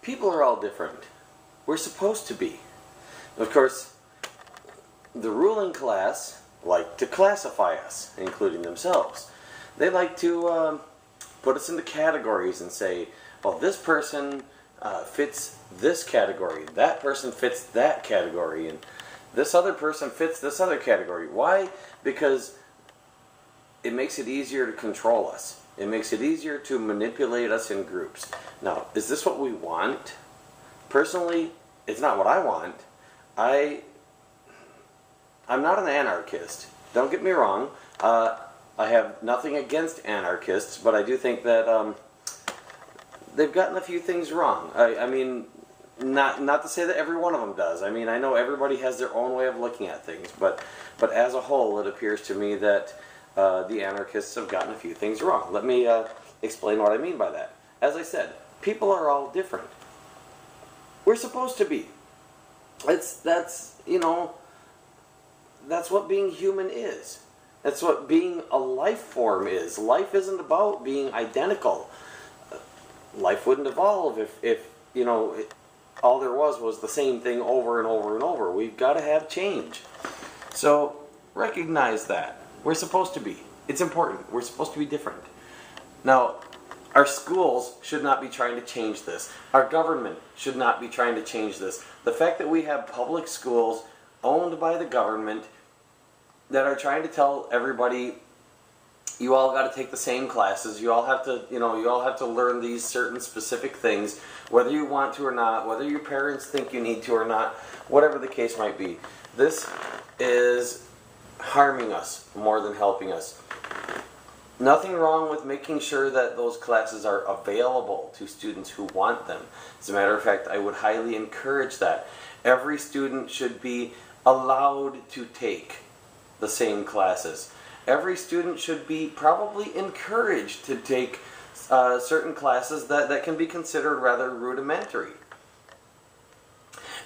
People are all different. We're supposed to be. Of course, the ruling class like to classify us, including themselves. They like to put us into categories and say, well, this person fits this category, that person fits that category, and this other person fits this other category. Why? Because it makes it easier to control us. It makes it easier to manipulate us in groups. Now, is this what we want? Personally, it's not what I want. I'm not an anarchist. Don't get me wrong. I have nothing against anarchists, but I do think that they've gotten a few things wrong. I mean, not to say that every one of them does. I mean, I know everybody has their own way of looking at things, but as a whole, it appears to me that the anarchists have gotten a few things wrong. Let me explain what I mean by that. As I said, people are all different. We're supposed to be. That's what being human is. That's what being a life form is. Life isn't about being identical. Life wouldn't evolve if all there was the same thing over and over and over. We've got to have change. So recognize that. We're supposed to be. It's important. We're supposed to be different. Now, our schools should not be trying to change this. Our government should not be trying to change this. The fact that we have public schools owned by the government that are trying to tell everybody, you all got to take the same classes, you all have to learn these certain specific things, whether you want to or not, whether your parents think you need to or not, whatever the case might be. This is harming us more than helping us. Nothing wrong with making sure that those classes are available to students who want them. As a matter of fact, I would highly encourage that. Every student should be allowed to take the same classes. Every student should be probably encouraged to take certain classes that can be considered rather rudimentary.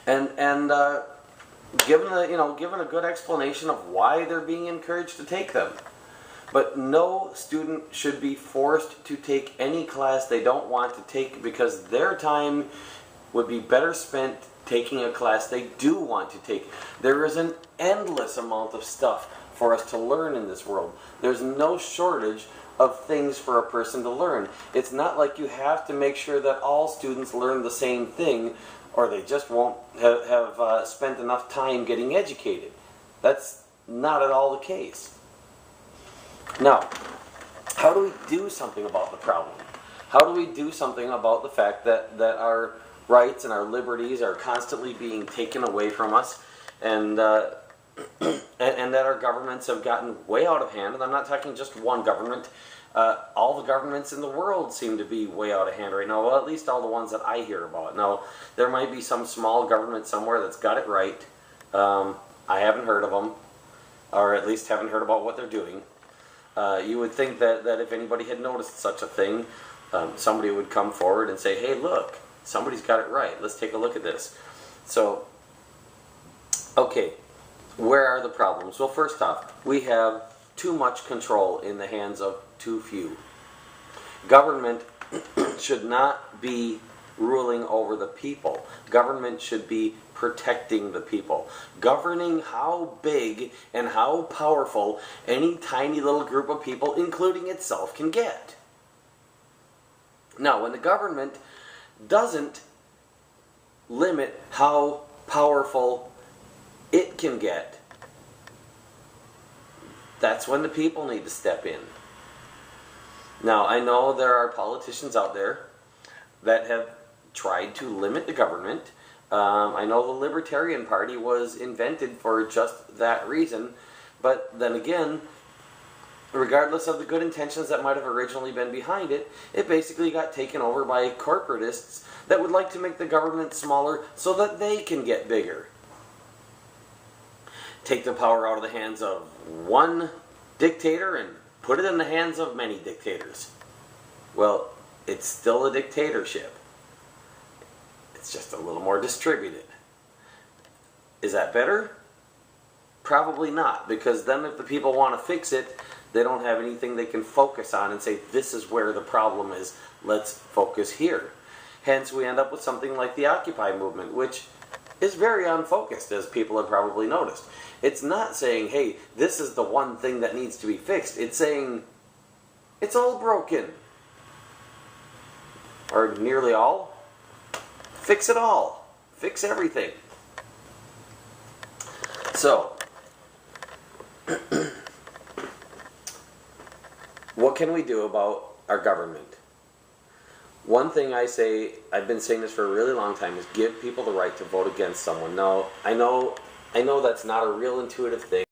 And given a good explanation of why they're being encouraged to take them. But no student should be forced to take any class they don't want to take because their time would be better spent taking a class they do want to take. There is an endless amount of stuff for us to learn in this world. There's no shortage of things for a person to learn. It's not like you have to make sure that all students learn the same thing or they just won't have spent enough time getting educated. That's not at all the case. Now, how do we do something about the problem? How do we do something about the fact that our rights and our liberties are constantly being taken away from us and that our governments have gotten way out of hand? And I'm not talking just one government. All the governments in the world seem to be way out of hand right now. Well, at least all the ones that I hear about. Now, there might be some small government somewhere that's got it right. I haven't heard of them, or at least haven't heard about what they're doing. You would think that if anybody had noticed such a thing, somebody would come forward and say, hey, look, somebody's got it right. Let's take a look at this. So, okay, where are the problems? Well, first off, we have too much control in the hands of too few. Government should not be ruling over the people. Government should be protecting the people. Governing how big and how powerful any tiny little group of people, including itself, can get. Now, when the government doesn't limit how powerful it can get, that's when the people need to step in. Now, I know there are politicians out there that have tried to limit the government. I know the Libertarian Party was invented for just that reason, but then again, regardless of the good intentions that might have originally been behind it, it basically got taken over by corporatists that would like to make the government smaller so that they can get bigger. Take the power out of the hands of one dictator and put it in the hands of many dictators. Well, it's still a dictatorship. It's just a little more distributed. Is that better? Probably not, because then if the people want to fix it, they don't have anything they can focus on and say, this is where the problem is, let's focus here. Hence, we end up with something like the Occupy movement, which is very unfocused, as people have probably noticed. It's not saying, hey, this is the one thing that needs to be fixed. It's saying, it's all broken. Or nearly all. Fix it all. Fix everything. So, what can we do about our government? One thing I say, I've been saying this for a really long time, is give people the right to vote against someone. Now, I know that's not a real intuitive thing.